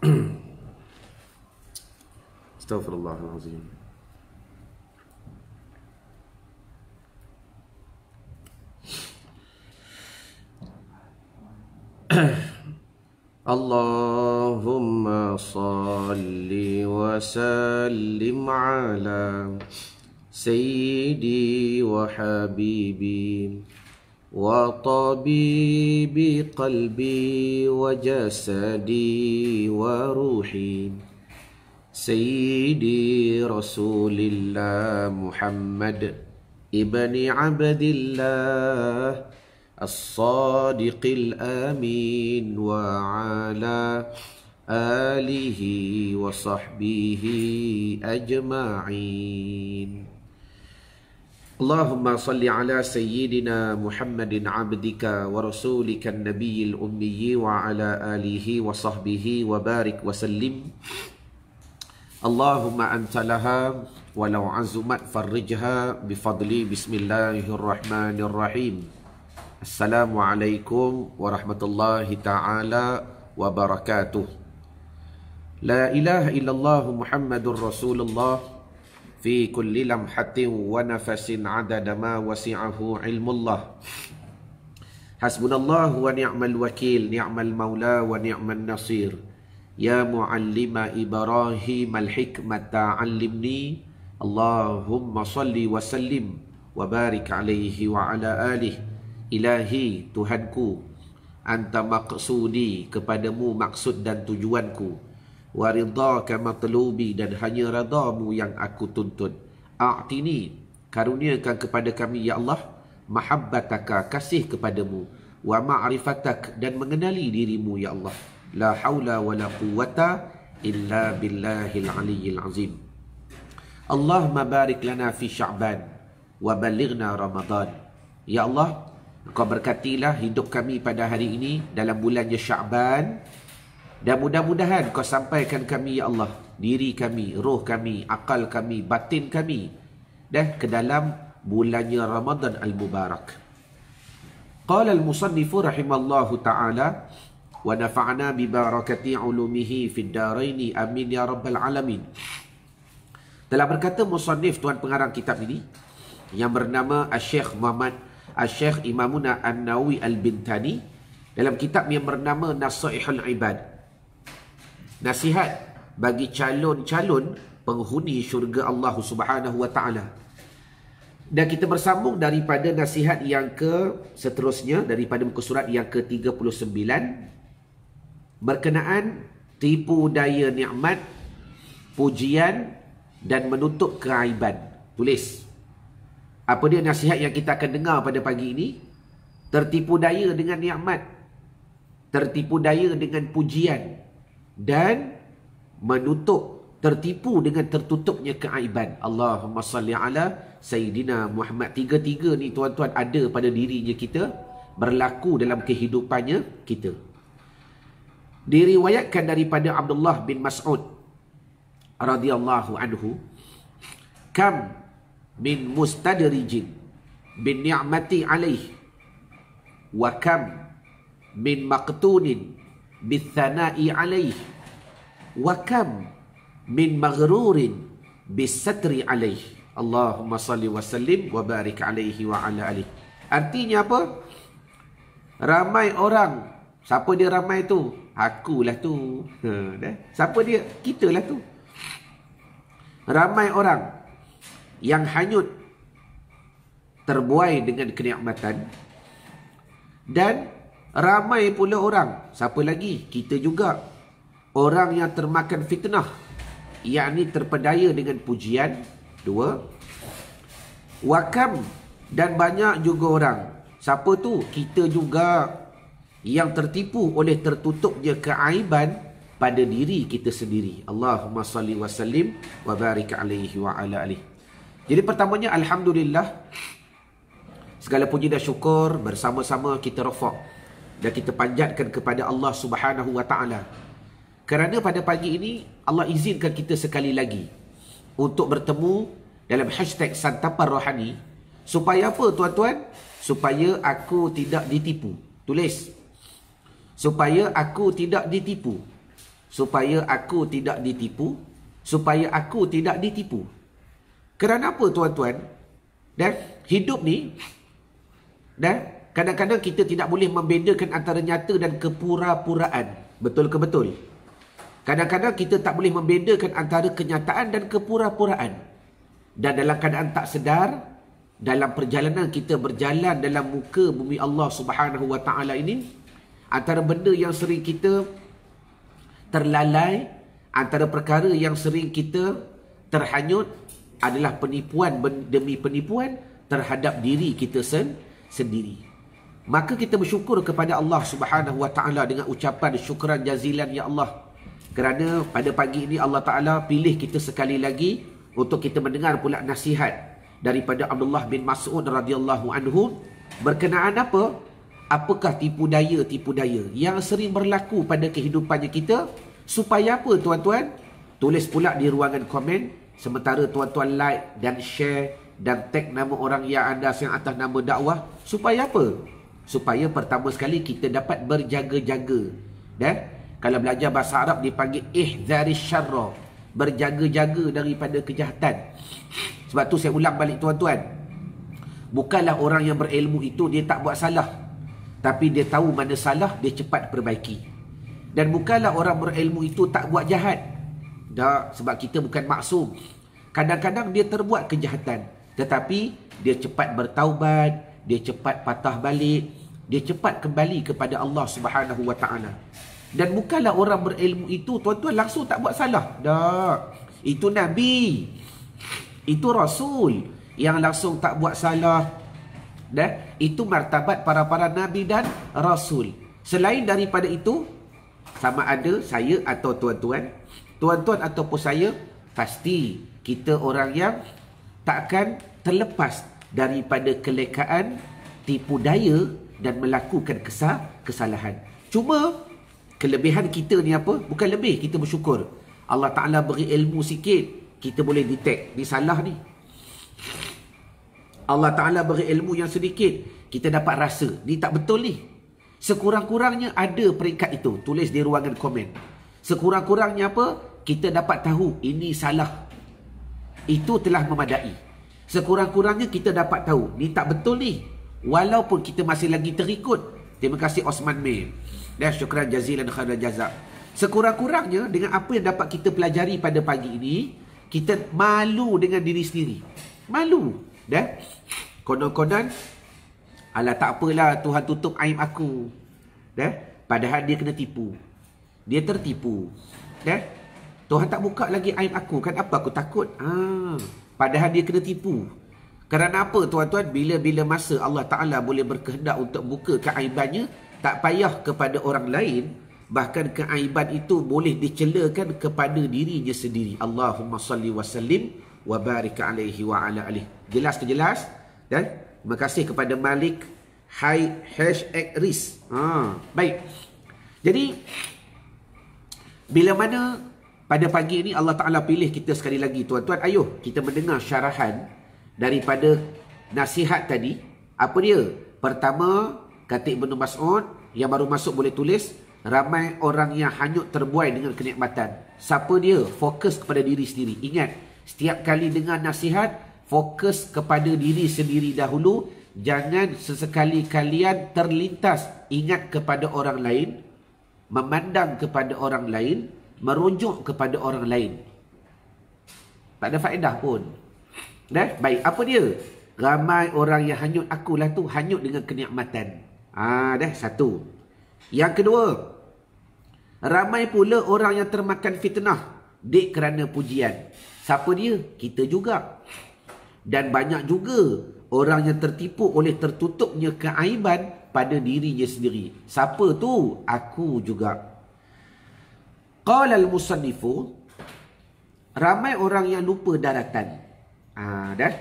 Astaghfirullahalazim. Allahumma salli wa sallim ala sayyidi wa habibi wa tabibi qalbi wa jasadi wa ruhi sayyidi rasulillah Muhammad ibni abdillah الصادق الأمين وعلى آله وصحبه أجمعين اللهم صل على سيدنا محمد عبدك ورسولك النبي الأمي وعلى آله وصحبه وبارك وسلم اللهم أنت لها ولو عزمت فرجها بفضل بسم الله الرحمن الرحيم Assalamualaikum warahmatullahi ta'ala wabarakatuh. La ilaha illallah Muhammadur Rasulullah fi kulli lamhatin wa nafasin adada ma wasi'ahu ilmullah. Hasbunallah wa ni'mal wakil, ni'mal maula wa ni'mal nasir. Ya muallima Ibrahim al-hikmata 'allimni. Allahumma salli wa sallim wa barik alaihi wa ala alihi. Ilahi, Tuhanku, anta maqsudi, kepadamu maksud dan tujuanku, waridhaka matlubi, dan hanya radamu yang aku tuntut. A'tini, karuniakan kepada kami ya Allah, mahabbataka, kasih kepadamu, wa ma'rifatak, dan mengenali dirimu ya Allah. La haula wa la quwwata illa billahil aliyyil azim. Allahumma barik lana fi Sya'ban wa balighna Ramadan. Ya Allah, Kau berkatilah hidup kami pada hari ini dalam bulannya Sya'ban, dan mudah-mudahan Kau sampaikan kami ya Allah, diri kami, roh kami, akal kami, batin kami, dan ke dalam bulannya Ramadan al-Mubarak. Qala al-musannifu rahimallahu ta'ala wa nafa'na bi barakati ulumihi fid daraini amin ya rabbal alamin. Telah berkata musannif, tuan pengarang kitab ini, yang bernama Syekh Imamuna An-Nawawi Al-Bintani, dalam kitab yang bernama Nasaihul Ibad, nasihat bagi calon-calon penghuni syurga Allah Subhanahu wa taala. Dan kita bersambung daripada nasihat yang seterusnya, daripada muka surat yang ke-39, berkenaan tipu daya nikmat, pujian dan menutup keaiban. Tulis apa dia nasihat yang kita akan dengar pada pagi ini? Tertipu daya dengan nikmat, tertipu daya dengan pujian, dan tertipu dengan tertutupnya keaiban. Allahumma salli ala Sayyidina Muhammad. Tiga-tiga ni tuan-tuan ada pada dirinya kita, berlaku dalam kehidupannya kita. Diriwayatkan daripada Abdullah bin Mas'ud radhiyallahu anhu, kam min mustadrijin bin ni'mati alaih wa kam min maqtunin bithana'i alaih wa kam min maghrurin bisatri alaih. Allahumma salli wa sallim wa barik alaihi wa ala alihi. Artinya apa? Ramai orang. Siapa dia ramai tu? Akulah tu. Siapa dia? Kitalah tu. Ramai orang yang hanyut, terbuai dengan kenikmatan, dan ramai pula orang, siapa lagi? Kita juga, orang yang termakan fitnah, yakni terpedaya dengan pujian. Dua, wakam, dan banyak juga orang, siapa tu? Kita juga, yang tertipu oleh tertutupnya keaiban pada diri kita sendiri. Allahumma salli wa sallim wa barik alaihi wa ala alihi. Jadi pertamanya, alhamdulillah, segala puji dan syukur bersama-sama kita rafak dan kita panjatkan kepada Allah Subhanahu wa taala, kerana pada pagi ini Allah izinkan kita sekali lagi untuk bertemu dalam hashtag santapan rohani. Supaya apa tuan-tuan? Supaya aku tidak ditipu. Tulis, supaya aku tidak ditipu, supaya aku tidak ditipu, supaya aku tidak ditipu. Kerana apa tuan-tuan? Dan hidup ni, dan kadang-kadang kita tidak boleh membedakan antara nyata dan kepura-puraan. Betul ke betul? Kadang-kadang kita tak boleh membedakan antara kenyataan dan kepura-puraan. Dan dalam keadaan tak sedar, dalam perjalanan kita berjalan dalam muka bumi Allah Subhanahu Wa Taala ini, antara benda yang sering kita terlalai, antara perkara yang sering kita terhanyut adalah penipuan demi penipuan terhadap diri kita sendiri. Maka kita bersyukur kepada Allah Subhanahu Wa Taala dengan ucapan syukran jazilan ya Allah. Kerana pada pagi ini Allah Taala pilih kita sekali lagi untuk kita mendengar pula nasihat daripada Abdullah bin Mas'ud radhiyallahu anhu berkenaan apa? Apakah tipu daya yang sering berlaku pada kehidupannya kita? Supaya apa tuan-tuan? Tulis pula di ruangan komen, sementara tuan-tuan like dan share dan tag nama orang yang anda yang atas nama dakwah. Supaya apa? Supaya pertama sekali kita dapat berjaga-jaga. Dan kalau belajar bahasa Arab dipanggil ihzaris syarra, berjaga-jaga daripada kejahatan. Sebab tu saya ulang balik tuan-tuan, bukanlah orang yang berilmu itu dia tak buat salah, tapi dia tahu mana salah, dia cepat perbaiki. Dan bukanlah orang berilmu itu tak buat jahat. Tak, sebab kita bukan maksum. Kadang-kadang dia terbuat kejahatan, tetapi dia cepat bertaubat, dia cepat patah balik, dia cepat kembali kepada Allah Subhanahu Wa Taala. Dan bukanlah orang berilmu itu tuan-tuan langsung tak buat salah. Tak. Itu Nabi, itu Rasul yang langsung tak buat salah. Dan itu martabat para Nabi dan Rasul. Selain daripada itu, sama ada saya atau tuan-tuan ataupun saya, pasti kita orang yang takkan terlepas daripada kelekaan, tipu daya dan melakukan kesalahan. Cuma kelebihan kita ni apa? Bukan lebih, kita bersyukur. Allah Ta'ala beri ilmu sikit, kita boleh detect ni salah ni. Allah Ta'ala beri ilmu yang sedikit, kita dapat rasa ni tak betul ni. Sekurang-kurangnya ada peringkat itu. Tulis di ruangan komen. Sekurang-kurangnya apa? Kita dapat tahu ini salah. Itu telah memadai. Sekurang-kurangnya kita dapat tahu ni tak betul ni. Walaupun kita masih lagi terikut. Terima kasih Osman May. Dan syukran jazilan khairan jazak. Sekurang-kurangnya dengan apa yang dapat kita pelajari pada pagi ini, kita malu dengan diri sendiri. Malu. Dan konon-konon, alah tak apalah, Tuhan tutup aib aku. Padahal dia kena tipu. Dia tertipu. Tuhan tak buka lagi aib aku. Kan apa aku takut? Padahal dia kena tipu. Kerana apa tuan-tuan? Bila-bila masa Allah Ta'ala boleh berkehendak untuk buka keaibannya, tak payah kepada orang lain. Bahkan keaiban itu boleh dicelakan kepada dirinya sendiri. Allahumma salli wa sallim wa barik alaihi wa ala alihi. Jelas ke jelas? Dan terima kasih kepada Malik #Riz. Baik. Jadi bila mana pada pagi ini Allah Ta'ala pilih kita sekali lagi tuan-tuan, ayuh kita mendengar syarahan daripada nasihat tadi. Apa dia? Pertama, kata Ibnu Mas'ud, yang baru masuk boleh tulis, ramai orang yang hanyut terbuai dengan kenikmatan. Siapa dia? Fokus kepada diri sendiri. Ingat, setiap kali dengar nasihat, fokus kepada diri sendiri dahulu. Jangan sesekali kalian terlintas ingat kepada orang lain, memandang kepada orang lain, merujuk kepada orang lain. Tak ada faedah pun. Baik, apa dia? Ramai orang yang hanyut, akulah tu hanyut dengan kenikmatan. Satu. Yang kedua, ramai pula orang yang termakan fitnah dik kerana pujian. Siapa dia? Kita juga. Dan banyak juga orang yang tertipu oleh tertutupnya keaiban pada dirinya sendiri. Siapa tu? Aku juga. Qala al-musannifu, ramai orang yang lupa daratan.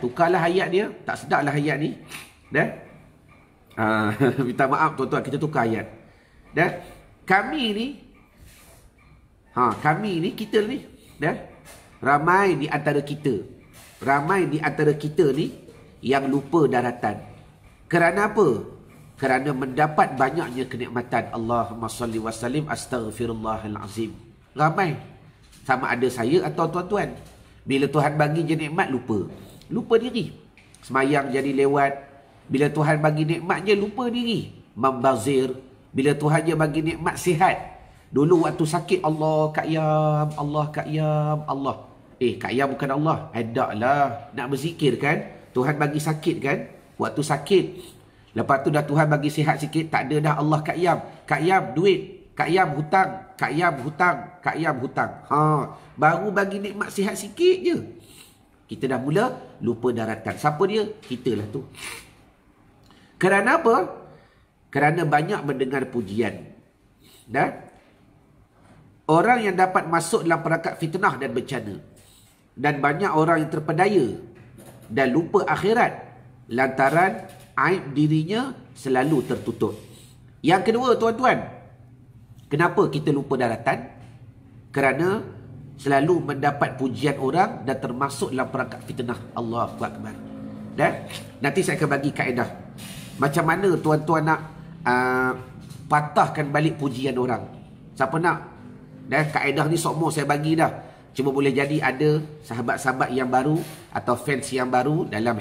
Tukarlah ayat dia. Tak sedaplah ayat ni. Minta maaf tuan-tuan, kita tukar ayat. Kami ni, kita ni. Ramai di antara kita. Ramai di antara kita ni yang lupa daratan. Kerana apa? Kerana mendapat banyaknya kenikmatan. Allahumma salli wa sallim, astaghfirullahalazim. Ramai. Sama ada saya atau tuan-tuan. Bila Tuhan bagi je nikmat, lupa. Lupa diri. Semayang jadi lewat. Bila Tuhan bagi nikmat je, lupa diri. Membazir. Bila Tuhan je bagi nikmat sihat. Dulu waktu sakit, Allah Kak Yam, Allah Kak Yam, Allah. Kak Yam bukan Allah. Adaklah. Nak berzikir kan? Tuhan bagi sakit kan? Waktu sakit. Lepas tu dah Tuhan bagi sihat sikit. Tak ada dah Allah Kak Yam. Kak Yam duit. Kak Yam hutang. Kak Yam hutang. Kak Yam hutang. Baru bagi nikmat sihat sikit je. Kita dah mula lupa daratan. Siapa dia? Kita lah tu. Kerana apa? Kerana banyak mendengar pujian. Dan orang yang dapat masuk dalam perangkap fitnah dan bencana. Dan banyak orang yang terpedaya dan lupa akhirat lantaran aib dirinya selalu tertutup. Yang kedua, tuan-tuan, kenapa kita lupa daratan? Kerana selalu mendapat pujian orang dan termasuk dalam perangkap fitnah. Allahu Akbar. Dan nanti saya akan bagi kaedah macam mana tuan-tuan nak patahkan balik pujian orang. Siapa nak? Dan kaedah ni semua saya bagi dah. Cuma boleh jadi ada sahabat-sahabat yang baru atau fans yang baru dalam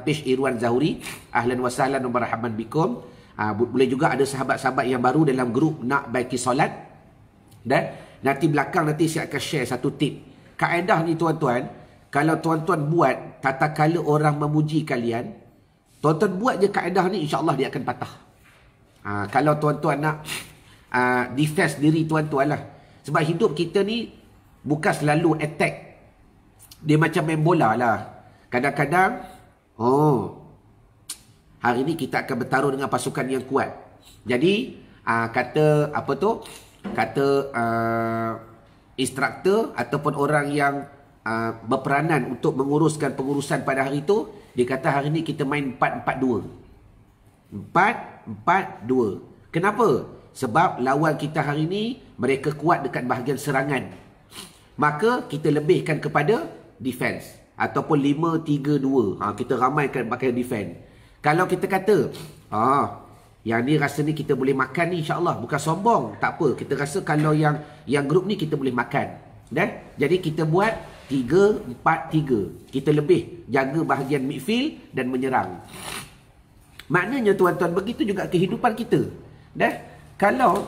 page Irwan Zahuri. Ahlan wa sahlan wa marhaban bikum. Boleh juga ada sahabat-sahabat yang baru dalam grup nak baiki solat. Dan nanti belakang nanti saya akan share satu tip. Kaedah ni tuan-tuan, kalau tuan-tuan buat tatkala orang memuji kalian, tuan-tuan buat je kaedah ni, insya-Allah dia akan patah. Kalau tuan-tuan nak defense diri tuan-tuan lah. Sebab hidup kita ni bukan selalu attack. Dia macam main bola lah. Kadang-kadang, hari ni kita akan bertaruh dengan pasukan yang kuat. Jadi, kata apa tu? Kata instruktor ataupun orang yang berperanan untuk menguruskan pengurusan pada hari itu, dia kata hari ni kita main 4-4-2. 4-4-2. Kenapa? Sebab lawan kita hari ni mereka kuat dekat bahagian serangan. Maka kita lebihkan kepada defense ataupun 5-3-2. Kita ramaikan pakai defense. Kalau kita kata, yang ni rasa ni kita boleh makan ni, insya-Allah, bukan sombong, tak apa. Kita rasa kalau yang grup ni kita boleh makan. Jadi kita buat 3-4-3. Kita lebih jaga bahagian midfield dan menyerang. Maknanya tuan-tuan, begitu juga kehidupan kita. Kalau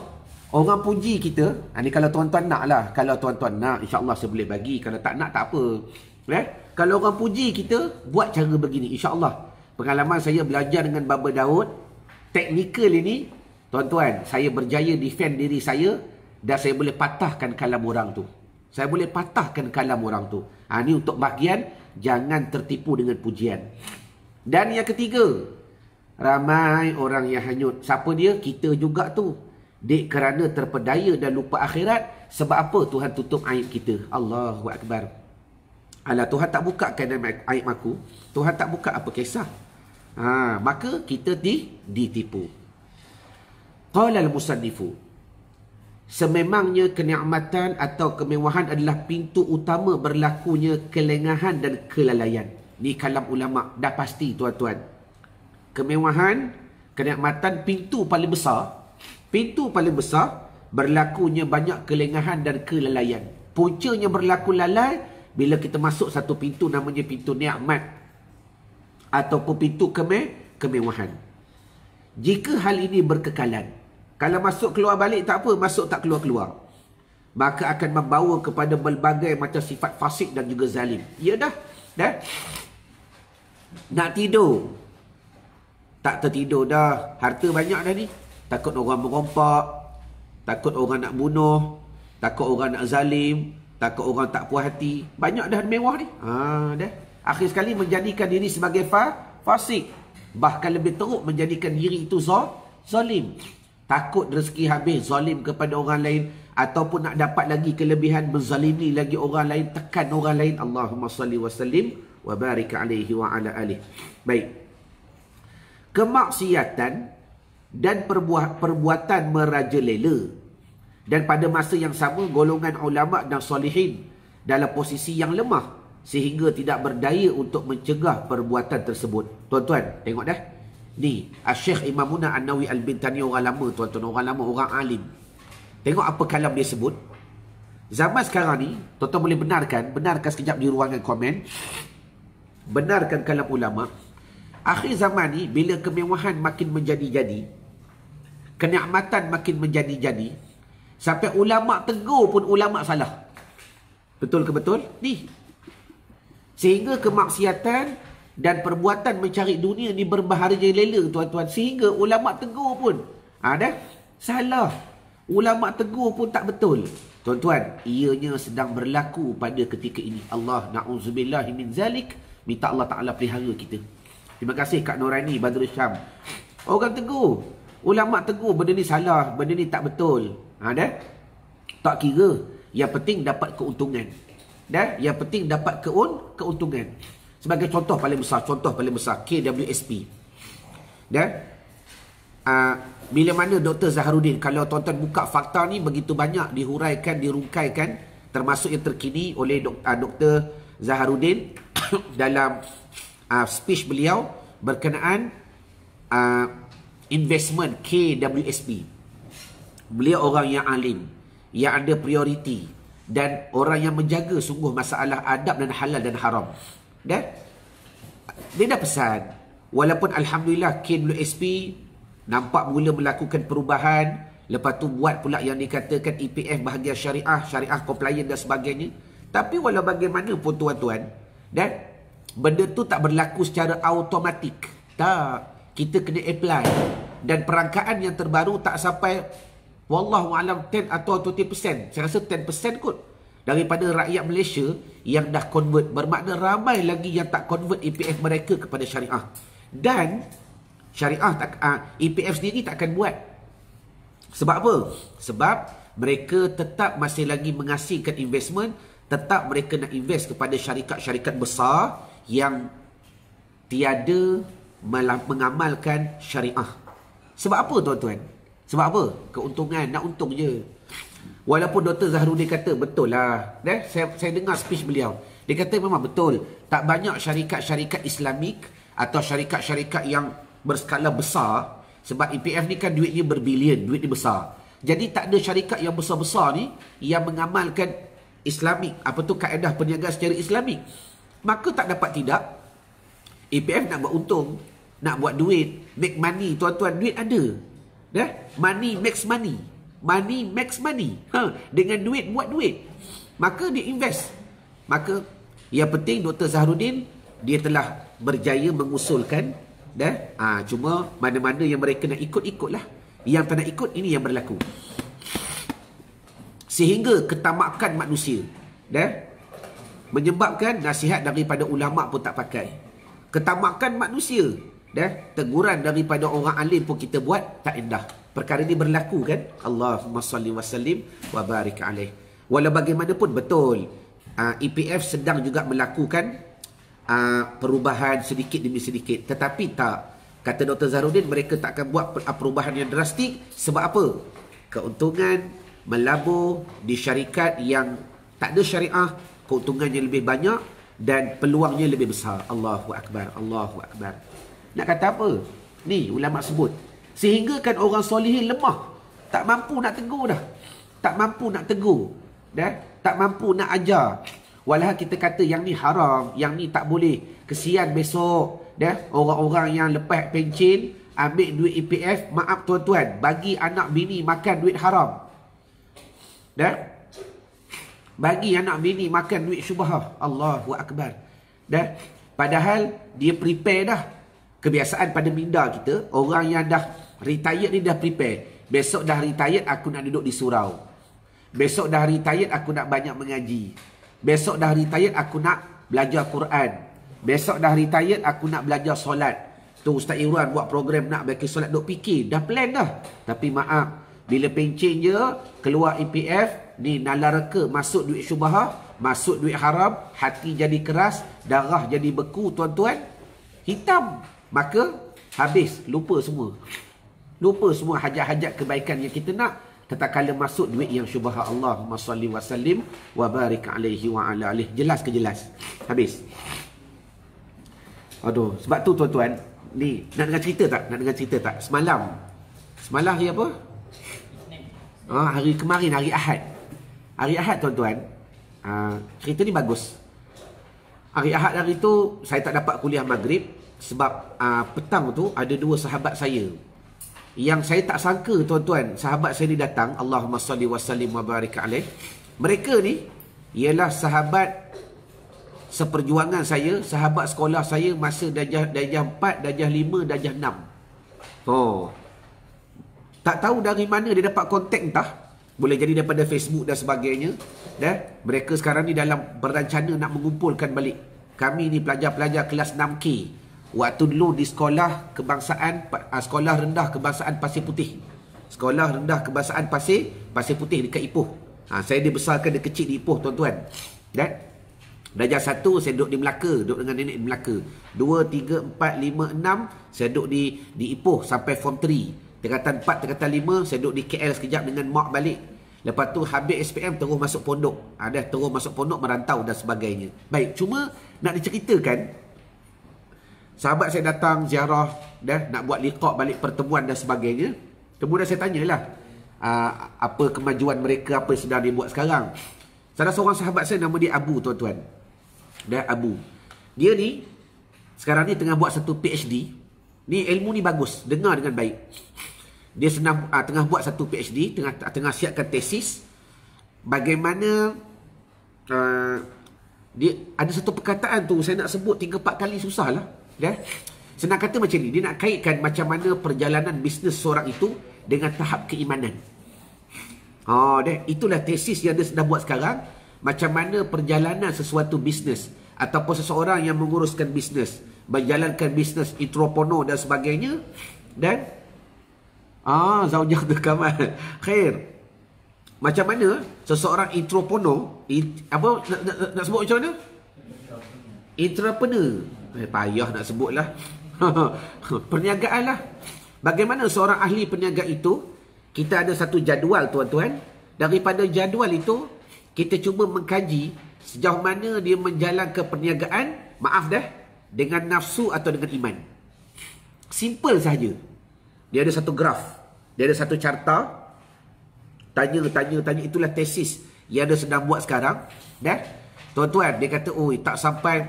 orang puji kita, ni kalau tuan-tuan nak lah. Kalau tuan-tuan nak, insya-Allah saya boleh bagi. Kalau tak nak, tak apa. Kalau orang puji kita, buat cara begini, insya-Allah. Pengalaman saya belajar dengan Baba Daud, teknikal ini, tuan-tuan, saya berjaya defend diri saya dan saya boleh patahkan kalam orang tu. Saya boleh patahkan kalam orang tu. Ni untuk bahagian jangan tertipu dengan pujian. Dan yang ketiga, ramai orang yang hanyut. Siapa dia? Kita juga tu. Dek kerana terpedaya dan lupa akhirat. Sebab apa Tuhan tutup aib kita? Allahu Akbar. Alah, Tuhan tak bukakan aib aku. Tuhan tak buka apa kisah. Maka kita ditipu. Qala al-musannifu, sememangnya kenikmatan atau kemewahan adalah pintu utama berlakunya kelengahan dan kelalaian. Ni kalam ulama, dah pasti tuan-tuan. Kemewahan, kenikmatan, pintu paling besar. Pintu paling besar berlakunya banyak kelengahan dan kelalaian. Puncanya berlaku lalai bila kita masuk satu pintu namanya pintu nikmat ataupun pintu kemewahan. Jika hal ini berkekalan, kalau masuk keluar balik tak apa, masuk tak keluar-keluar, maka akan membawa kepada berbagai macam sifat fasik dan juga zalim. Ya dah. Nak tidur, tak tertidur dah. Harta banyak dah ni. Takut orang merompak, takut orang nak bunuh, takut orang nak zalim, takut orang tak puas hati. Banyak dah mewah ni. Dah. Akhir sekali menjadikan diri sebagai fasik. Bahkan lebih teruk menjadikan diri itu zalim. Takut rezeki habis, zalim kepada orang lain. Ataupun nak dapat lagi kelebihan, menzalimi lagi orang lain, tekan orang lain. Allahumma salli wa sallim wa barik alaihi wa ala alihi. Baik. Kemaksiatan dan perbuatan merajalela. Dan pada masa yang sama, golongan ulama dan solihin dalam posisi yang lemah sehingga tidak berdaya untuk mencegah perbuatan tersebut. Tuan-tuan, tengok dah. Ni, Syekh Imamuna An-Nawawi Al-Bintani, orang lama tuan-tuan, orang lama, orang alim. Tengok apa kalam dia sebut. Zaman sekarang ni, tuan-tuan boleh benarkan sekejap di ruangan komen. Benarkan kalam ulama. Akhir zaman ni, bila kemewahan makin menjadi-jadi, kenikmatan makin menjadi-jadi, sampai ulama tegur pun ulama salah. Betul ke betul? Ni. Sehingga kemaksiatan dan perbuatan mencari dunia ni berbahaya lela, tuan-tuan. Sehingga ulama tegur pun dah salah. Ulama tegur pun tak betul. Tuan-tuan, ianya sedang berlaku pada ketika ini. Allah na'udzubillahi min zalik. Minta Allah Ta'ala pelihara kita. Terima kasih Kak Nurani Badrul Syam. Orang tegur, ulama tegur benda ni salah, benda ni tak betul. Dah? Tak kira. Yang penting dapat keuntungan. Dah? Yang penting dapat keuntungan. Sebagai contoh paling besar, KWSP. Dah? Bila mana Dr. Zaharuddin, kalau tuan-tuan buka fakta ni begitu banyak dihuraikan, dirungkaikan, termasuk yang terkini oleh Dr. Zaharuddin dalam speech beliau berkenaan investment KWSP. Beliau orang yang alim, yang ada prioriti, dan orang yang menjaga sungguh masalah adab dan halal dan haram. Dah? Dia dah pesan, walaupun Alhamdulillah KWSP nampak mula melakukan perubahan, lepas tu buat pula yang dikatakan EPF bahagian syariah compliant dan sebagainya. Tapi walau bagaimanapun tuan-tuan, dan benda tu tak berlaku secara automatik. Tak, kita kena apply. Dan perangkaan yang terbaru tak sampai wallahualam 10 atau 20%. Saya rasa 10% kot daripada rakyat Malaysia yang dah convert. Bermakna ramai lagi yang tak convert EPF mereka kepada syariah. Dan syariah EPF sendiri tak akan buat. Sebab apa? Sebab mereka tetap masih lagi mengasihkan investment. Tetap mereka nak invest kepada syarikat-syarikat besar yang tiada mengamalkan syariah. Sebab apa tuan-tuan? Sebab apa? Keuntungan, nak untung je. Walaupun Dr. Zaharuddin kata betul lah. Saya dengar speech beliau. Dia kata memang betul. Tak banyak syarikat-syarikat Islamik atau syarikat-syarikat yang berskala besar, sebab EPF ni kan duitnya berbilion, duit ni besar. Jadi tak ada syarikat yang besar-besar ni yang mengamalkan Islamik, apa tu kaedah perniagaan secara Islamik. Maka tak dapat tidak, EPF nak buat untung, nak buat duit, make money. Tuan-tuan, duit ada. Money makes money. Money makes money. Dengan duit buat duit. Maka dia invest. Maka yang penting Dr. Zaharuddin dia telah berjaya mengusulkan. Cuma mana-mana yang mereka nak ikut-ikutlah. Yang tak nak ikut, ini yang berlaku. Sehingga ketamakan manusia menyebabkan nasihat daripada ulama pun tak pakai. Ketamakan manusia, teguran daripada orang alim pun kita buat tak indah. Perkara ini berlaku kan? Allahumma salli wa sallim wa barik alaih. Walau bagaimanapun betul, EPF sedang juga melakukan perubahan sedikit demi sedikit. Tetapi tak, kata Dr. Zaharuddin, mereka tak akan buat perubahan yang drastik. Sebab apa? Keuntungan melabur di syarikat yang tak ada syariah, keuntungannya lebih banyak dan peluangnya lebih besar. Allahu Akbar, Allahu Akbar. Nak kata apa? Ni ulama sebut, sehingga kan orang solehin lemah, tak mampu nak tegur dah, tak mampu nak tegur, tak mampu nak ajar. Walau kita kata yang ni haram, yang ni tak boleh, kesian besok orang-orang yang lepas pencen ambil duit EPF. Maaf tuan-tuan, bagi anak bini makan duit haram. Bagi anak bini makan duit syubhah. Allahu Akbar. Padahal dia prepare dah. Kebiasaan pada minda kita, orang yang dah retired ni dah prepare. Besok dah retired, aku nak duduk di surau. Besok dah retired, aku nak banyak mengaji. Besok dah retired, aku nak belajar Quran. Besok dah retired, aku nak belajar solat. Tu Ustaz Irwan buat program nak bagi solat, duk fikir. Dah plan dah. Tapi maaf, bila pencen je, keluar EPF, ni nalar reka, masuk duit syubhah, masuk duit haram, hati jadi keras, darah jadi beku tuan-tuan, hitam. Maka habis, lupa semua. Lupa semua hajat-hajat kebaikan yang kita nak. Tatkala masuk duit yang syubhah. Allahumma salli wa sallim wa barik alaihi wa ala alihi. Jelas ke jelas? Habis. Aduh, sebab tu tuan-tuan, ni nak dengar cerita tak? Nak dengar cerita tak? Semalam hari apa? Hari kemarin, hari Ahad. Hari Ahad tuan-tuan, cerita ni bagus. Hari Ahad hari tu saya tak dapat kuliah maghrib sebab petang tu ada dua sahabat saya yang saya tak sangka tuan-tuan, sahabat saya ni datang. Allahumma salli wa sallim wa barik alaih. Mereka ni ialah sahabat seperjuangan saya, sahabat sekolah saya masa darjah 4, darjah 5, darjah 6. Tak tahu dari mana dia dapat kontak entah. Boleh jadi daripada Facebook dan sebagainya. Mereka sekarang ni dalam berencana nak mengumpulkan balik. Kami ni pelajar-pelajar kelas 6K. Waktu dulu di sekolah kebangsaan, sekolah rendah kebangsaan Pasir Putih. Sekolah rendah kebangsaan Pasir Putih dekat Ipoh. Saya dibesarkan dia kecil di Ipoh tuan-tuan. Darjah 1 saya duduk di Melaka, duduk dengan nenek di Melaka. 2, 3, 4, 5, 6 saya duduk di Ipoh sampai form 3. Tingkatan 4, tingkatan 5 saya duduk di KL sekejap dengan mak balik. Lepas tu habis SPM terus masuk pondok. Terus masuk pondok, merantau dan sebagainya. Baik, cuma nak diceritakan, sahabat saya datang ziarah, nak buat liqa' balik pertemuan dan sebagainya. Kemudian saya tanyalah apa kemajuan mereka, apa yang sedang dia buat sekarang. Salah seorang sahabat saya nama dia Abu tuan-tuan. Abu. Dia ni sekarang ni tengah buat satu PhD. Ni ilmu ni bagus, dengar dengan baik. Dia tengah buat satu PhD, tengah siapkan tesis. Bagaimana dia ada satu perkataan tu saya nak sebut 3-4 kali susahlah. Senang kata macam ni, dia nak kaitkan macam mana perjalanan bisnes seorang itu dengan tahap keimanan. Itulah tesis yang dia sedang buat sekarang. Macam mana perjalanan sesuatu bisnes ataupun seseorang yang menguruskan bisnes, menjalankan bisnes entrepreneur dan sebagainya. Dan Zaujatul Kamal khair, macam mana seseorang entrepreneur, nak sebut macam mana? Entrepreneur, payah nak sebutlah. Perniagaan lah. Bagaimana seorang ahli perniagaan itu, kita ada satu jadual tuan-tuan. Daripada jadual itu kita cuba mengkaji sejauh mana dia menjalankan perniagaan, dengan nafsu atau dengan iman. Simple saja. Dia ada satu graf, dia ada satu carta. Tanya, itulah tesis yang dia sedang buat sekarang. Tuan-tuan, dia kata, tak sampai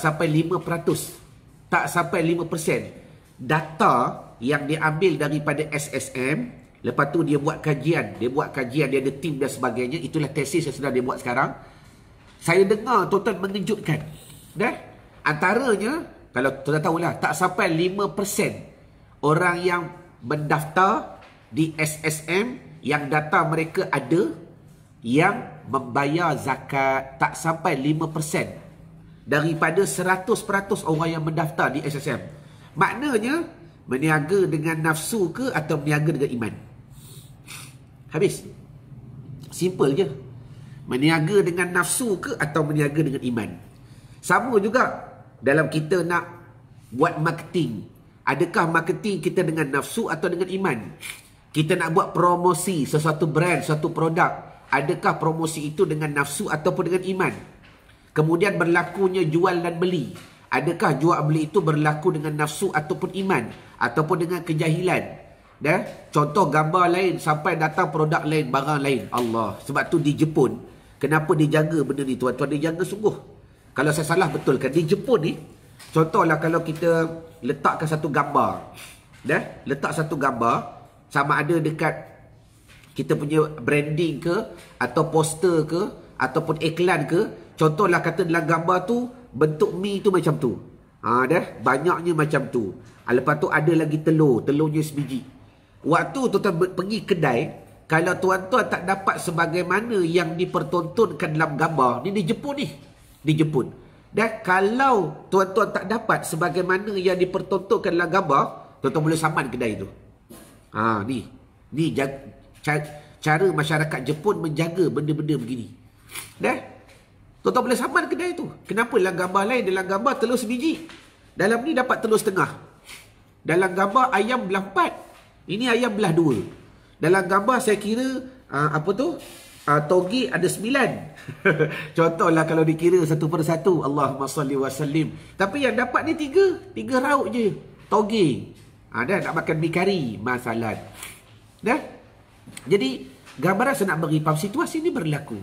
5%. Tak sampai 5%. Data yang dia ambil daripada SSM. Lepas tu dia buat kajian, dia ada tim dan sebagainya. Itulah tesis yang sedang dia buat sekarang. Saya dengar tuan-tuan mengejutkan. Antaranya, kalau tuan-tuan tahulah, tak sampai 5% orang yang mendaftar di SSM yang data mereka ada yang membayar zakat. Tak sampai 5% daripada 100% orang yang mendaftar di SSM. Maknanya meniaga dengan nafsu ke atau meniaga dengan iman? Habis. Simple je. Meniaga dengan nafsu ke atau meniaga dengan iman? Sama juga dalam kita nak buat marketing. Adakah marketing kita dengan nafsu atau dengan iman? Kita nak buat promosi sesuatu brand, suatu produk. Adakah promosi itu dengan nafsu ataupun dengan iman? Kemudian berlakunya jual dan beli. Adakah jual beli itu berlaku dengan nafsu ataupun iman? Ataupun dengan kejahilan? Contoh gambar lain sampai datang produk lain, barang lain. Allah. Sebab tu di Jepun, kenapa dijaga benda ni tuan-tuan? Dijaga sungguh. Kalau saya salah betulkan. Di Jepun ni, contohlah kalau kita letakkan satu gambar. Letak satu gambar, sama ada dekat kita punya branding ke, atau poster ke, ataupun iklan ke. Contohlah kata dalam gambar tu, bentuk mi tu macam tu. Banyaknya macam tu. Lepas tu ada lagi telurnya sebiji. Waktu tuan-tuan pergi kedai, kalau tuan-tuan tak dapat sebagaimana yang dipertontonkan dalam gambar, ni di Jepun ni. Di Jepun. Dan kalau tuan-tuan tak dapat sebagaimana yang dipertontonkan dalam gambar, tuan-tuan boleh saman kedai tu. Ni cara masyarakat Jepun menjaga benda-benda begini. Tuan-tuan boleh saman kedai tu. Kenapa dalam gambar lain, dalam gambar telur sebiji, dalam ni dapat telur setengah. Dalam gambar ayam belah 4, ini ayam belah 2. Dalam gambar saya kira togi ada 9. Contohlah kalau dikira satu per satu. Allahumma salli wa sallim. Tapi yang dapat ni 3 raut je togi. Nak makan mi kari, masalah. Jadi Gambaran saya nak beri faham situasi ni berlaku.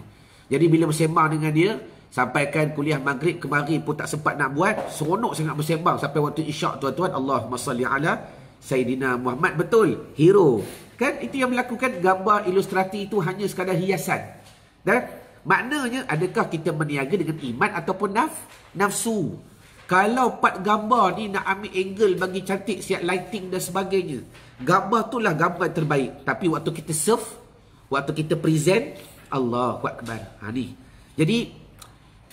Jadi bila bersembang dengan dia, sampaikan kuliah maghrib kemari pun tak sempat nak buat, seronok sangat bersembang sampai waktu isyak tuan-tuan. Allahumma salli ala Sayyidina Muhammad. Betul, hero. Kan itu yang melakukan gambar ilustrasi itu hanya sekadar hiasan. Dan maknanya adakah kita berniaga dengan iman ataupun nafsu? Kalau part gambar ni nak ambil angle bagi cantik, siap lighting dan sebagainya, gambar tu lah gambar yang terbaik. Tapi waktu kita serve, waktu kita present, Allahu Akbar. Ni. Jadi,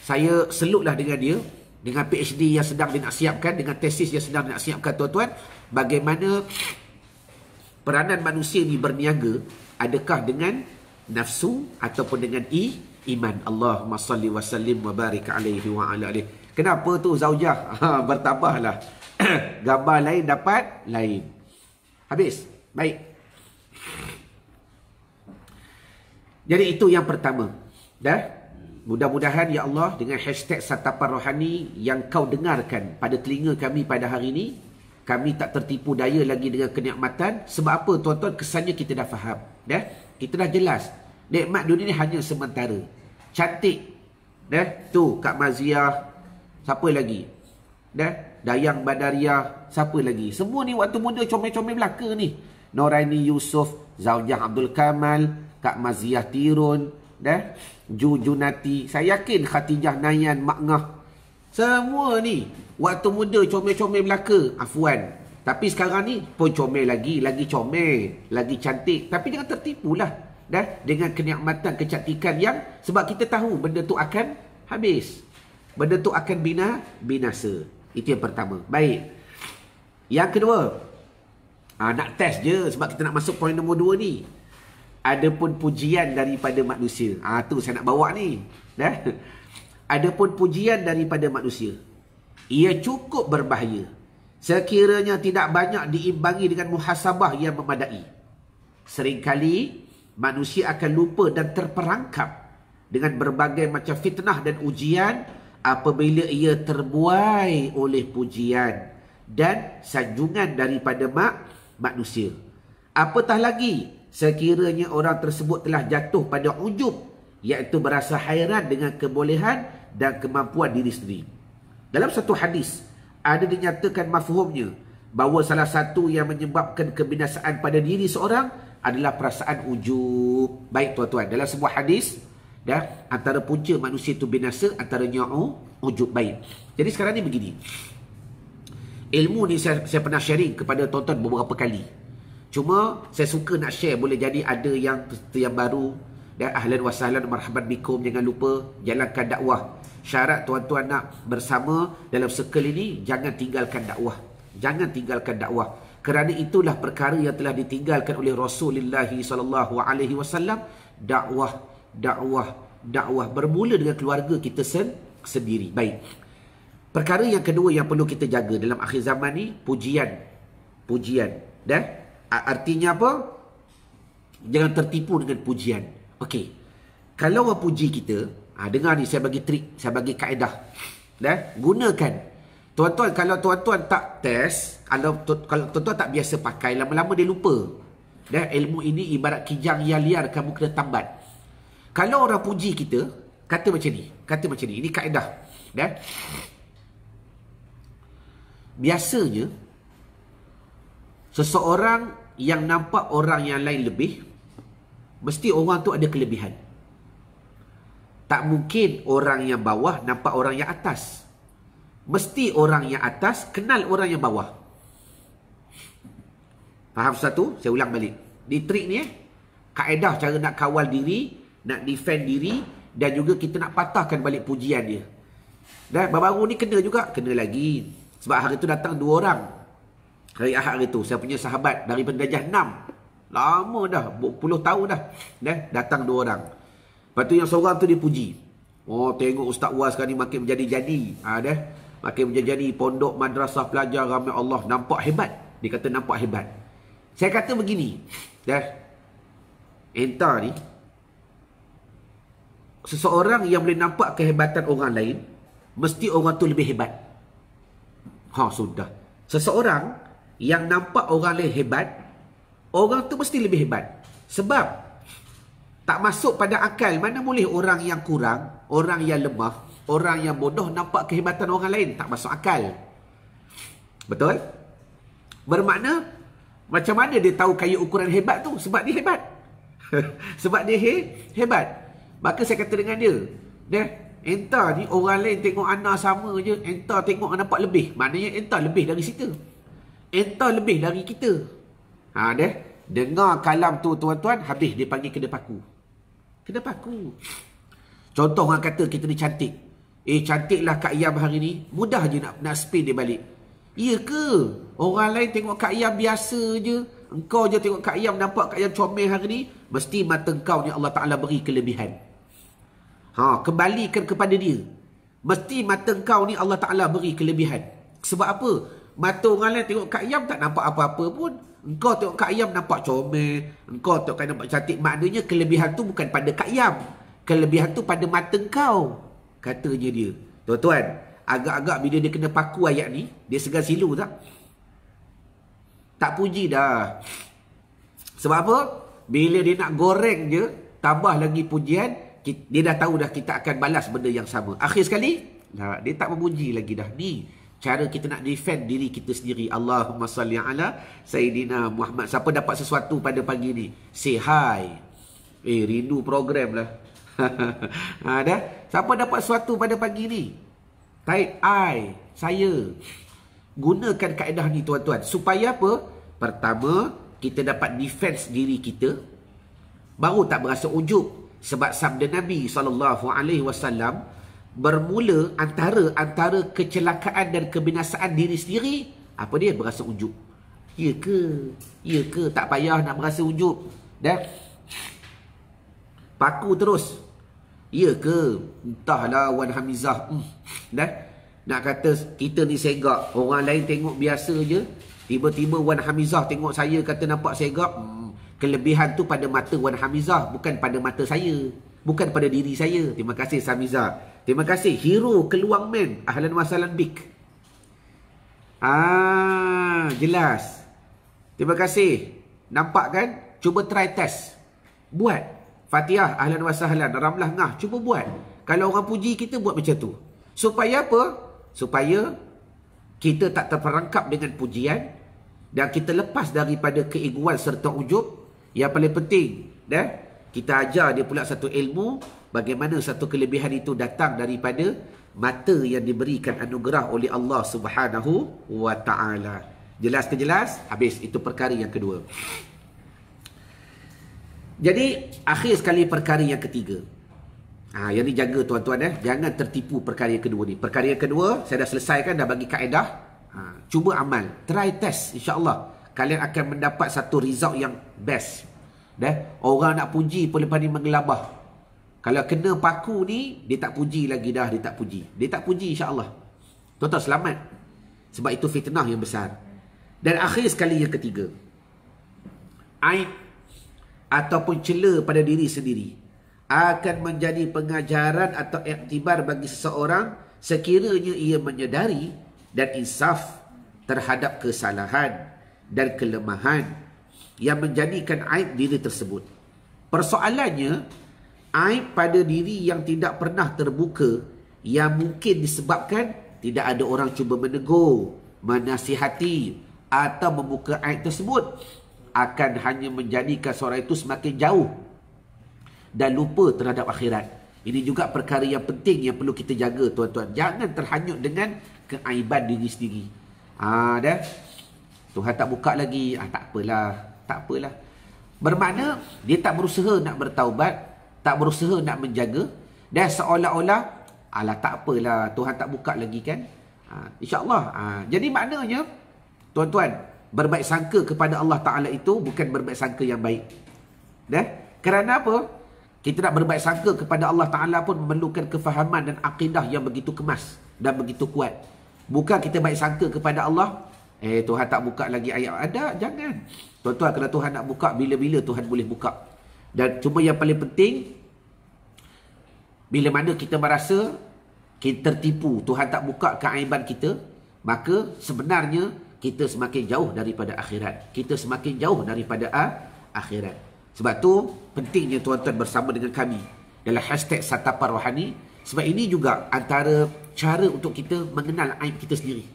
saya selutlah dengan dia, dengan PhD yang sedang dia nak siapkan, dengan tesis yang sedang dia nak siapkan tuan-tuan, bagaimana peranan manusia ni berniaga, adakah dengan nafsu ataupun dengan iman. Allahumma salli wa sallim wa barik alaihi wa ala alihi. Kenapa tu zaujah? Bertambahlah. Gambar lain dapat lain. Habis. Baik. Jadi itu yang pertama. Dah? Mudah-mudahan ya Allah dengan hashtag Santapan Rohani yang kau dengarkan pada telinga kami pada hari ini, kami tak tertipu daya lagi dengan kenikmatan. Sebab apa tuan-tuan? Kesannya kita dah faham. Dah? Kita dah jelas. Nikmat dunia ni hanya sementara. Cantik. Dah? Tu Kak Maziah. Siapa lagi? Dah? Dayang Badariah. Siapa lagi? Semua ni waktu muda comel-comel belaka ni. Noraini Yusof, Zaujah Abdul Kamal, Kak Maziah Tirun, dah? Junati. Saya yakin Khatijah Nayan, Mak Ngah. Semua ni waktu muda comel-comel belaka. Afwan. Tapi sekarang ni pun comel lagi comel, lagi cantik. Tapi jangan tertipulah. Dah? Dengan kenikmatan, kecantikan yang sebab kita tahu benda tu akan habis. Benda tu akan binasa. Itu yang pertama. Baik. Yang kedua. Nak test je sebab kita nak masuk poin nombor 2 ni. Adapun pujian daripada manusia. Tu saya nak bawa ni. Dah? Adapun pujian daripada manusia. Ia cukup berbahaya. Sekiranya tidak banyak diimbangi dengan muhasabah yang memadai. Seringkali manusia akan lupa dan terperangkap dengan berbagai macam fitnah dan ujian apabila ia terbuai oleh pujian dan sanjungan daripada manusia. Apatah lagi sekiranya orang tersebut telah jatuh pada ujub, iaitu berasa hairan dengan kebolehan dan kemampuan diri sendiri. Dalam satu hadis ada dinyatakan mafhumnya bahawa salah satu yang menyebabkan kebinasaan pada diri seorang adalah perasaan ujub. Baik tuan-tuan, dalam sebuah hadis dah, antara punca manusia itu binasa antaranya ujub. Baik. Jadi sekarang ni begini. Ilmu ni saya pernah sharing kepada tuan-tuan beberapa kali. Cuma saya suka nak share, boleh jadi ada yang baru. Dan ahlan wa sahlan marhaban bikum. Jangan lupa jalankan dakwah. Syarat tuan-tuan nak bersama dalam circle ini, jangan tinggalkan dakwah. Jangan tinggalkan dakwah. Kerana itulah perkara yang telah ditinggalkan oleh Rasulullah SAW. Dakwah bermula dengan keluarga kita sendiri. Baik. Perkara yang kedua yang perlu kita jaga dalam akhir zaman ni, pujian. Dah? Artinya apa? Jangan tertipu dengan pujian. Okey. Kalau orang puji kita, dengar ni, saya bagi trik, saya bagi kaedah. Dah? Gunakan. Tuan-tuan, kalau tuan-tuan tak test, kalau tuan-tuan tak biasa pakai, lama-lama dia lupa. Dah? Ilmu ini ibarat kijang yang liar, kamu kena tambat. Kalau orang puji kita, kata macam ni. Ini kaedah. Dah? Biasanya, seseorang yang nampak orang yang lain lebih, mesti orang tu ada kelebihan. Tak mungkin orang yang bawah nampak orang yang atas. Mesti orang yang atas kenal orang yang bawah. Faham satu? Saya ulang balik. Di trik ni kaedah cara nak kawal diri, nak defend diri, dan juga kita nak patahkan balik pujian dia. Dan baru-baru ni kena juga, kena lagi. Sebab hari tu datang 2 orang. Hari Ahad hari tu, saya punya sahabat daripada Darjah 6. Lama dah, puluh tahun dah. Datang 2 orang. Lepas tu yang seorang tu dia puji. Oh, tengok Ustaz Waz sekarang ni makin menjadi-jadi. Makin menjadi pondok, madrasah, pelajar, ramai Allah. Nampak hebat. Dia kata nampak hebat. Saya kata begini. Entah ni, seseorang yang boleh nampak kehebatan orang lain, mesti orang tu lebih hebat. Sudah. Seseorang yang nampak orang lain hebat, orang tu mesti lebih hebat. Sebab Tak masuk pada akal. Mana boleh orang yang kurang, orang yang lemah, orang yang bodoh nampak kehebatan orang lain. Tak masuk akal. Betul? Bermakna, macam mana dia tahu kayu ukuran hebat tu? Sebab dia hebat. Sebab dia hebat. Maka saya kata dengan dia, entah ni orang lain tengok Ana sama je, entah tengok nampak lebih. Maknanya entah lebih dari situ. Entah lebih dari kita. Dengar kalam tu tuan-tuan, habis dia panggil kena paku. Kena paku. Contoh orang kata kita ni cantik. Cantiklah Kak Yam hari ni. Mudah je nak spin dia balik. Ya ke? Orang lain tengok Kak Yam biasa je. Engkau je tengok Kak Yam, nampak Kak Yam comel hari ni. Mesti mata engkau ni Allah Ta'ala beri kelebihan. Kembalikan kepada dia. Mesti mata engkau ni Allah Ta'ala beri kelebihan. Sebab apa? Mata orang lain tengok Kak Yam tak nampak apa-apa pun. Engkau tengok Kak Yam nampak comel. Engkau tengok Kak Yam nampak cantik. Maknanya kelebihan tu bukan pada Kak Yam. Kelebihan tu pada mata engkau. Katanya dia. Tuan-tuan, agak-agak bila dia kena paku ayat ni, dia segan silu tak? Tak puji dah. Sebab apa? Bila dia nak goreng je, tambah lagi pujian, dia dah tahu dah kita akan balas benda yang sama. Akhir sekali, dia tak memuji lagi dah. Ni cara kita nak defend diri kita sendiri. Allahumma salli ala Sayyidina Muhammad. Siapa dapat sesuatu pada pagi ni, say hi. Rindu program lah. Dah. Siapa dapat sesuatu pada pagi ni, type I, saya. Gunakan kaedah ni tuan-tuan. Supaya apa? Pertama, kita dapat defense diri kita. Baru tak berasa ujub. Sebab sabda Nabi SAW bermula antara kecelakaan dan kebinasaan diri sendiri. Apa dia? Berasa ujub. Ya ke? Ya ke? Tak payah nak berasa ujub. Dah. Paku terus. Ya ke? Entahlah Wan Hamizah. Dah. Nak kata kita ni segak. Orang lain tengok biasa je. Tiba-tiba Wan Hamizah tengok saya kata nampak segak. Kelebihan tu pada mata Wan Hamizah. Bukan pada mata saya. Bukan pada diri saya. Terima kasih Samizah. Terima kasih. Hero Keluang Man. Ahlan wa sahlan bik. Jelas. Terima kasih. Nampak kan? Cuba try test. Buat. Fatihah, ahlan wa sahlan, Ramlah ngah. Cuba buat. Kalau orang puji kita, buat macam tu. Supaya apa? Supaya kita tak terperangkap dengan pujian dan kita lepas daripada keegoan serta ujub. Yang paling penting, kita ajar dia pula satu ilmu, bagaimana satu kelebihan itu datang daripada mata yang diberikan anugerah oleh Allah Subhanahu wa Ta'ala. Jelas ke jelas? Habis. Itu perkara yang kedua. Jadi, akhir sekali perkara yang ketiga. Yang ni jaga tuan-tuan. Jangan tertipu perkara yang kedua ni. Perkara yang kedua, saya dah selesaikan, dah bagi kaedah. Cuba amal. Try test, insyaAllah. Kalian akan mendapat satu result yang best. Orang nak puji pun lepas ni menggelabah. Kalau kena paku ni, dia tak puji lagi dah. Dia tak puji. Dia tak puji, insyaAllah. Tuan-tuan selamat. Sebab itu fitnah yang besar. Dan akhir sekali yang ketiga. Aib ataupun cela pada diri sendiri akan menjadi pengajaran atau iktibar bagi seseorang sekiranya ia menyedari dan insaf terhadap kesalahan dan kelemahan yang menjadikan aib diri tersebut. Persoalannya, aib pada diri yang tidak pernah terbuka yang mungkin disebabkan tidak ada orang cuba menegur, menasihati atau membuka aib tersebut akan hanya menjadikan seorang itu semakin jauh dan lupa terhadap akhirat. Ini juga perkara yang penting yang perlu kita jaga tuan-tuan. Jangan terhanyut dengan keaiban diri sendiri. Dah. Tuhan tak buka lagi. Tak apalah. Tak apalah. Bermakna dia tak berusaha nak bertaubat, tak berusaha nak menjaga, dan seolah-olah tak apalah, Tuhan tak buka lagi kan. InsyaAllah. Jadi maknanya tuan-tuan, berbaik sangka kepada Allah Ta'ala itu bukan berbaik sangka yang baik. Kerana apa? Kita nak berbaik sangka kepada Allah Ta'ala pun memerlukan kefahaman dan akidah yang begitu kemas dan begitu kuat. Bukan kita baik sangka kepada Allah, Tuhan tak buka lagi ayat. Ada, jangan. Tuan-tuan, kalau Tuhan nak buka, bila-bila Tuhan boleh buka. Dan cuma yang paling penting, bila mana kita merasa kita tertipu, Tuhan tak buka keaiban kita, maka sebenarnya kita semakin jauh daripada akhirat. Kita semakin jauh daripada akhirat. Sebab tu pentingnya tuan-tuan bersama dengan kami dalam hashtag Santapan Rohani. Sebab ini juga antara cara untuk kita mengenal aib kita sendiri.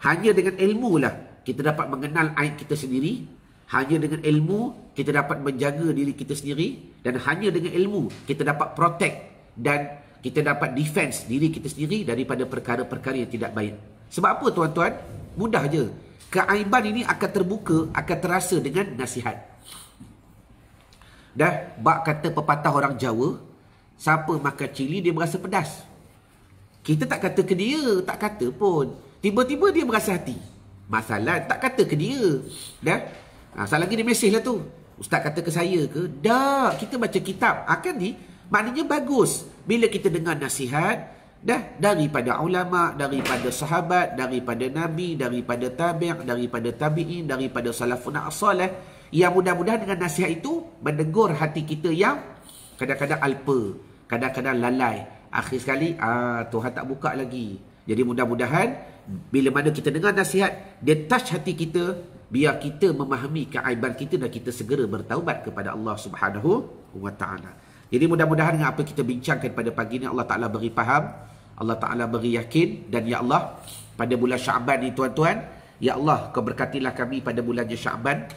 Hanya dengan ilmu lah kita dapat mengenal aib kita sendiri. Hanya dengan ilmu kita dapat menjaga diri kita sendiri. Dan hanya dengan ilmu kita dapat protect dan kita dapat defense diri kita sendiri daripada perkara-perkara yang tidak baik. Sebab apa tuan-tuan? Mudah je. Keaiban ini akan terbuka, akan terasa dengan nasihat. Dah, bak kata pepatah orang Jawa, siapa makan cili dia berasa pedas. Kita tak kata ke dia, tak kata pun. Tiba-tiba dia berasa hati. Masalah tak kata ke dia. Dah, saat lagi dia mesej lah tu. Ustaz kata ke saya ke? Dah, kita baca kitab. Akan ni, maknanya bagus. Bila kita dengar nasihat, dah daripada ulama, daripada sahabat, daripada nabi, daripada tabi', daripada tabi'in, daripada salafun as-salih, yang mudah-mudahan dengan nasihat itu menegur hati kita yang kadang-kadang alpa, kadang-kadang lalai. Akhir sekali, Tuhan tak buka lagi. Jadi mudah-mudahan bila mana kita dengar nasihat, dia touch hati kita, biar kita memahami keaiban kita dan kita segera bertaubat kepada Allah Subhanahu wa taala. Jadi mudah-mudahan dengan apa kita bincangkan pada pagi ini, Allah Ta'ala beri faham, Allah Ta'ala beri yakin. Dan ya Allah, pada bulan Syaban ni tuan-tuan, ya Allah, kau berkatilah kami pada bulan Syaban.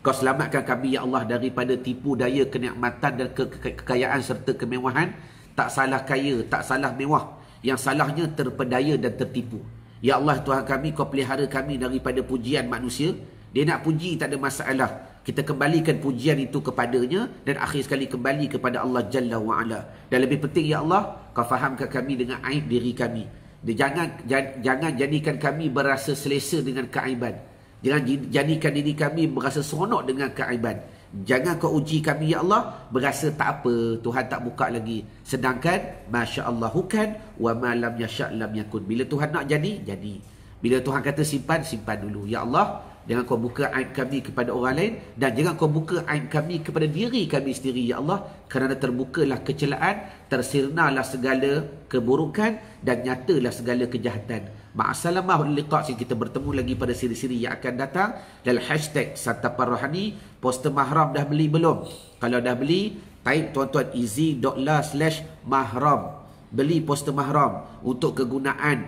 Kau selamatkan kami ya Allah daripada tipu daya kenikmatan dan kekayaan serta kemewahan. Tak salah kaya, tak salah mewah. Yang salahnya terpedaya dan tertipu. Ya Allah Tuhan kami, kau pelihara kami daripada pujian manusia. Dia nak puji tak ada masalah. Kita kembalikan pujian itu kepadanya dan akhir sekali kembali kepada Allah Jalla wa'ala. Dan lebih penting ya Allah, kau fahamkan kami dengan aib diri kami. Jangan jadikan kami berasa selesa dengan keaiban. Jangan jadikan diri kami berasa seronok dengan keaiban. Jangan kau uji kami ya Allah berasa tak apa, Tuhan tak buka lagi. Sedangkan masya-Allahu kan wa ma lam yasha' lam yakun. Bila Tuhan nak jadi, jadi. Bila Tuhan kata simpan, simpan dulu. Ya Allah, jangan kau buka aib kami kepada orang lain dan jangan kau buka aib kami kepada diri kami sendiri ya Allah, kerana terbukalah kecelaan, tersirnalah segala keburukan dan nyatalah segala kejahatan. Ma'asalamah wal liqa'. Kita bertemu lagi pada siri-siri yang akan datang dalam hashtag Santapan Rohani. Poster mahram dah beli belum? Kalau dah beli, type tuan-tuan easy.la/mahram. Beli poster mahram untuk kegunaan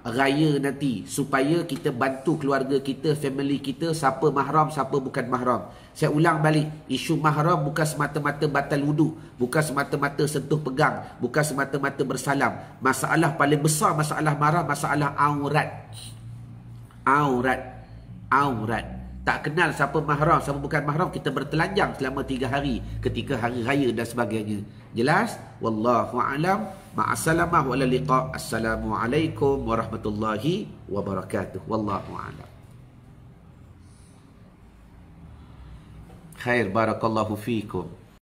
raya nanti, supaya kita bantu keluarga kita, family kita, siapa mahram, siapa bukan mahram. Saya ulang balik, isu mahram bukan semata-mata batal wudu, bukan semata-mata sentuh pegang, bukan semata-mata bersalam. Masalah paling besar masalah mahram, masalah aurat. Aurat. Tak kenal siapa mahram, siapa bukan mahram, kita bertelanjang selama 3 hari ketika hari raya dan sebagainya. Jelas? Wallahu a'lam. Ma'assalamah wa liqa'. Assalamualaikum warahmatullahi wabarakatuh. Wallahu a'lam. Khair, barakallahu fiikum.